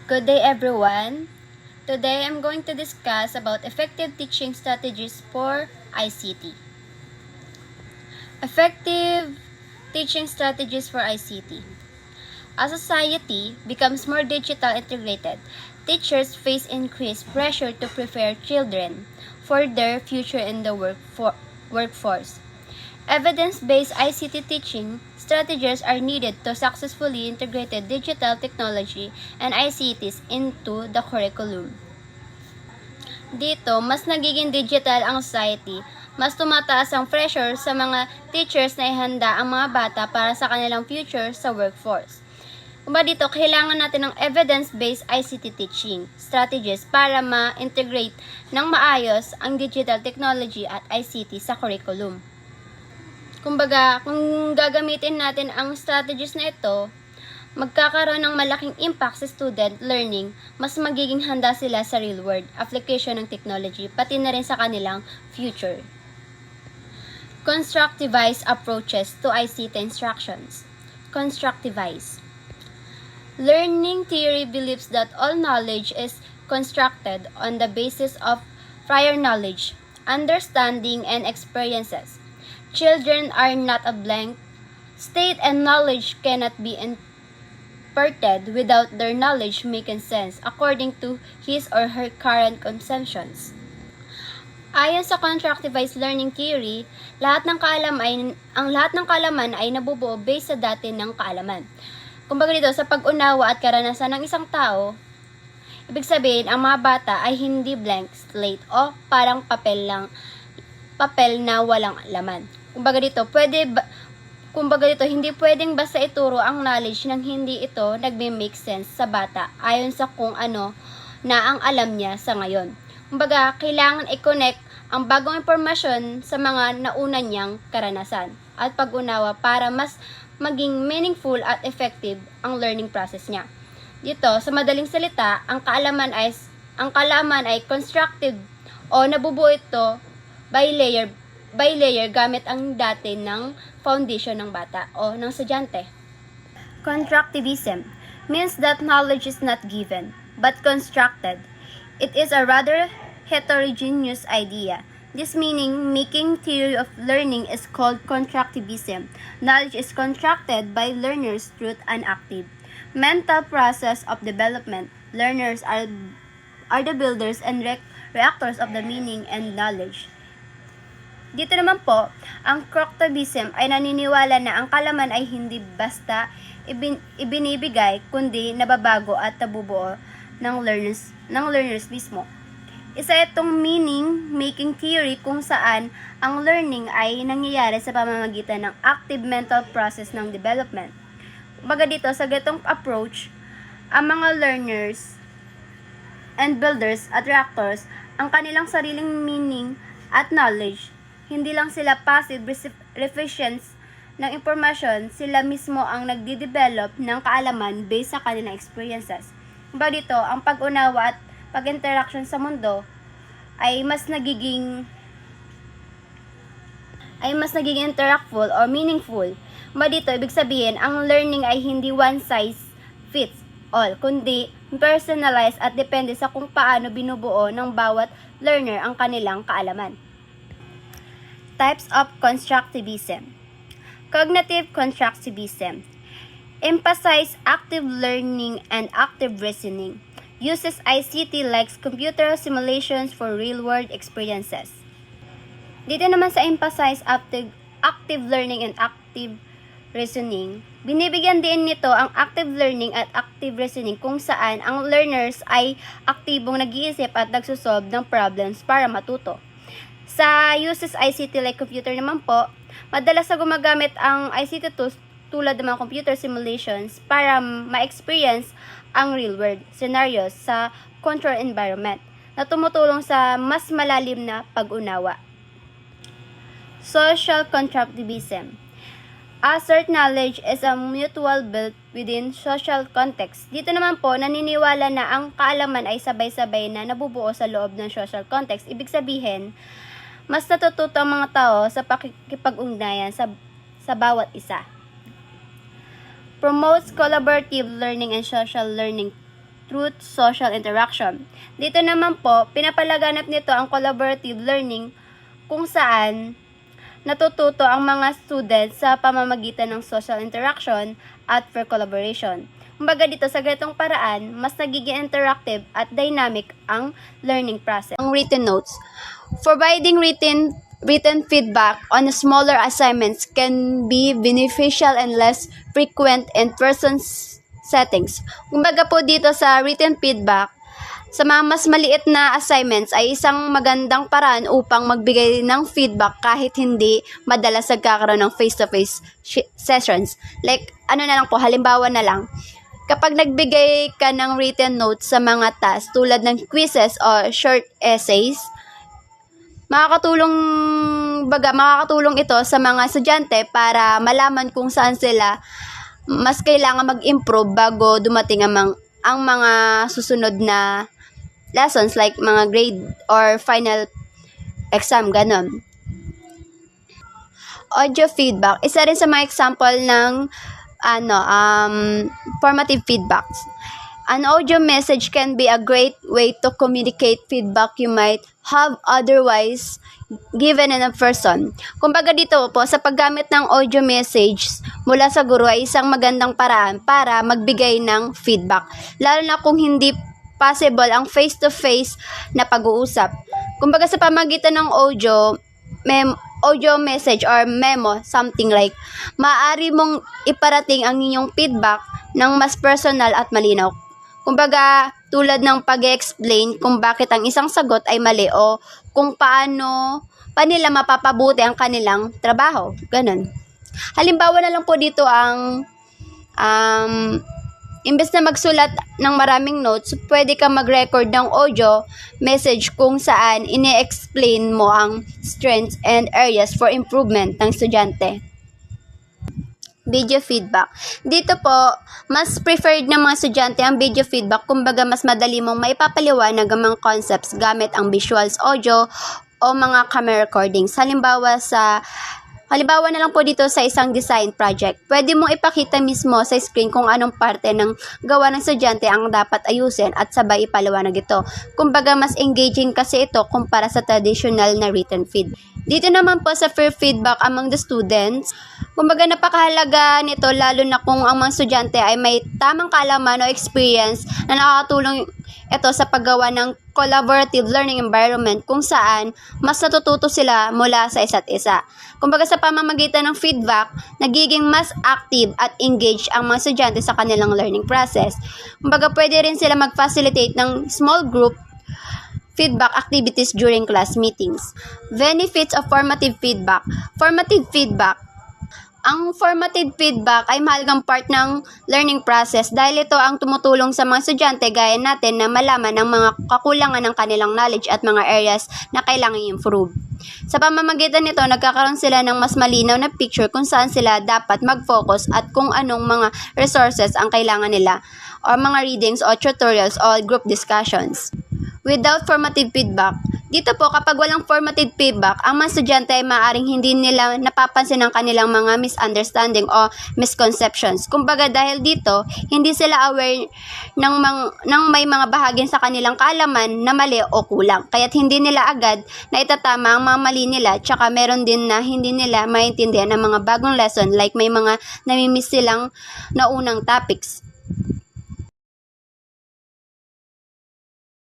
Good day everyone. Today I'm going to discuss about effective teaching strategies for ICT. Effective teaching strategies for ICT. As society becomes more digital integrated, teachers face increased pressure to prepare children for their future in the workforce. Evidence-based ICT teaching strategies are needed to successfully integrate digital technology and ICTs into the curriculum. Dito, mas nagiging digital ang society, mas tumataas ang pressure sa mga teachers na ihanda ang mga bata para sa kanilang future sa workforce. Kumbaga dito, kailangan natin ng evidence-based ICT teaching strategies para ma-integrate ng maayos ang digital technology at ICT sa curriculum. Kumbaga, kung gagamitin natin ang strategies na ito, magkakaroon ng malaking impact sa student learning, mas magiging handa sila sa real-world application ng technology, pati na rin sa kanilang future. Constructivized approaches to ICT instructions. Constructivized. Learning theory believes that all knowledge is constructed on the basis of prior knowledge, understanding, and experiences. Children are not a blank state and knowledge cannot be imparted without their knowledge making sense according to his or her current conceptions. Ayon sa constructivized learning theory, lahat ng kaalaman ay nabubuo based sa dati ng kaalaman. Kumbaga dito, sa pag-unawa at karanasan ng isang tao, ibig sabihin, ang mga bata ay hindi blank slate o parang papel na walang laman. Kumbaga dito, hindi pwedeng basta ituro ang knowledge nang hindi ito nagme-make sense sa bata ayon sa kung ano na ang alam niya sa ngayon. Kumbaga, kailangan i-connect ang bagong impormasyon sa mga nauna niyang karanasan at pag-unawa para mas maging meaningful at effective ang learning process niya. Dito, sa madaling salita, ang kaalaman ay constructed o nabubuo ito by layer gamit ang dati ng foundation ng bata o ng estudyante. Constructivism means that knowledge is not given, but constructed. It is a rather heterogeneous idea. This meaning, making theory of learning is called constructivism. Knowledge is constructed by learners through an active mental process of development. Learners are the builders and reactors of the meaning and knowledge. Dito naman po, ang constructivism ay naniniwala na ang kaalaman ay hindi basta ibinibigay, kundi nababago at nabubuo ng learners mismo. Isa itong meaning-making theory kung saan ang learning ay nangyayari sa pamamagitan ng active mental process ng development. Baga dito, sa ganitong approach, ang mga learners and builders at reactors, ang kanilang sariling meaning at knowledge, hindi lang sila passive recipients ng impormasyon, sila mismo ang nagde-develop ng kaalaman based sa kanilang experiences. Baga dito, ang pag-unawa at pag-interaction sa mundo ay mas nagiging interactful or meaningful. Dito, ibig sabihin, ang learning ay hindi one size fits all, kundi personalized at depende sa kung paano binubuo ng bawat learner ang kanilang kaalaman. Types of constructivism. Cognitive constructivism emphasizes active learning and active reasoning. Uses ICT like computer simulations for real-world experiences. Dito naman sa emphasize active learning and active reasoning, binibigyan din nito ang active learning at active reasoning kung saan ang learners ay aktibong nag-iisip at nagsosolve ng problems para matuto. Sa uses ICT like computer naman po, madalas na gumagamit ang ICT tools tulad ng mga computer simulations para ma-experience ang real-world scenarios sa control environment na tumutulong sa mas malalim na pag-unawa. Social constructivism. Assert knowledge is a mutual built within social context. Dito naman po, naniniwala na ang kaalaman ay sabay-sabay na nabubuo sa loob ng social context. Ibig sabihin, mas natututo ang mga tao sa pakikipag-ugnayan sa bawat isa. Promotes collaborative learning and social learning through social interaction. Dito naman po, pinapalaganap nito ang collaborative learning kung saan natututo ang mga students sa pamamagitan ng social interaction at for collaboration. Kumbaga dito sa ganitong paraan, mas nagiging interactive at dynamic ang learning process. Ang written notes. Providing written feedback on smaller assignments can be beneficial and less frequent in person settings. Kumbaga po dito sa written feedback, sa mga mas maliit na assignments ay isang magandang paraan upang magbigay ng feedback kahit hindi madalas nagkakaroon ng face-to-face sessions. Like, ano na lang po, halimbawa na lang, kapag nagbigay ka ng written notes sa mga tasks tulad ng quizzes o short essays, makakatulong ito sa mga estudyante para malaman kung saan sila mas kailangan mag-improve bago dumating ang mga susunod na lessons like mga grade or final exam, ganon. Audio feedback. Isa rin sa mga example ng formative feedbacks. An audio message can be a great way to communicate feedback you might have otherwise given in a person. Kumbaga dito po, sa paggamit ng audio message mula sa guro ay isang magandang paraan para magbigay ng feedback. Lalo na kung hindi possible ang face-to-face na pag-uusap. Kumbaga sa pamagitan ng audio message or memo, something like, maaari mong iparating ang inyong feedback ng mas personal at malinaw. Kumbaga, tulad ng pag-explain kung bakit ang isang sagot ay mali o kung paano pa nila mapapabuti ang kanilang trabaho. Ganun. Halimbawa na lang po dito ang imbes na magsulat ng maraming notes, pwede ka mag-record ng audio message kung saan ini-explain mo ang strengths and areas for improvement ng estudyante. Video feedback. Dito po, mas preferred ng mga estudyante ang video feedback, kumbaga mas madali mong maipapaliwanag ang mga concepts gamit ang visuals, audio, o mga camera recordings. Halimbawa na lang po dito sa isang design project. Pwede mong ipakita mismo sa screen kung anong parte ng gawa ng estudyante ang dapat ayusin at sabay ipaliwanag ito. Kumbaga mas engaging kasi ito kumpara sa traditional na written feed. Dito naman po sa peer feedback among the students, kumbaga napakahalaga nito lalo na kung ang mga estudyante ay may tamang kaalaman o experience na nakakatulong ito sa paggawa ng collaborative learning environment kung saan mas natututo sila mula sa isa't isa. Kumbaga sa pamamagitan ng feedback, nagiging mas active at engaged ang mga estudyante sa kanilang learning process. Kumbaga pwede rin sila mag-facilitate ng small group feedback activities during class meetings. Benefits of formative feedback. Formative feedback. Ang formative feedback ay mahalagang part ng learning process dahil ito ang tumutulong sa mga estudyante gaya natin na malaman ang mga kakulangan ng kanilang knowledge at mga areas na kailangan i-improve. Sa pamamagitan nito, nagkakaroon sila ng mas malinaw na picture kung saan sila dapat mag-focus at kung anong mga resources ang kailangan nila o mga readings o tutorials o group discussions. Without formative feedback, dito po kapag walang formative feedback, ang mga estudyante ay maaaring hindi nila napapansin ang kanilang mga misunderstanding o misconceptions. Kumbaga dahil dito, hindi sila aware ng may mga bahagin sa kanilang kaalaman na mali o kulang. Kaya't hindi nila agad na itatama ang mga mali nila, tsaka meron din na hindi nila maintindihan ang mga bagong lesson like may mga namimiss silang naunang topics.